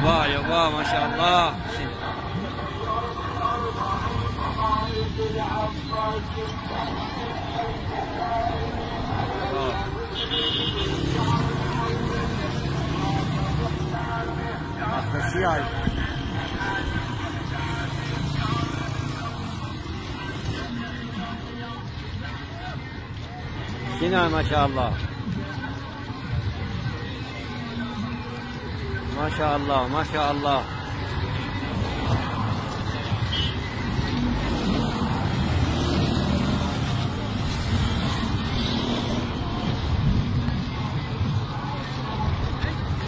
يابا ما شاء الله. Спасибо. هنا ما شاء الله ما شاء الله ما شاء الله.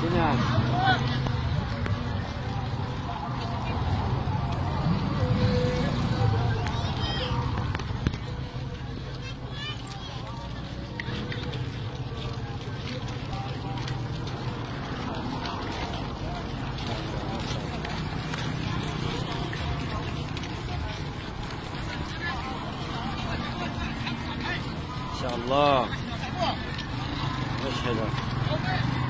هنا ما شاء الله. وش هذا؟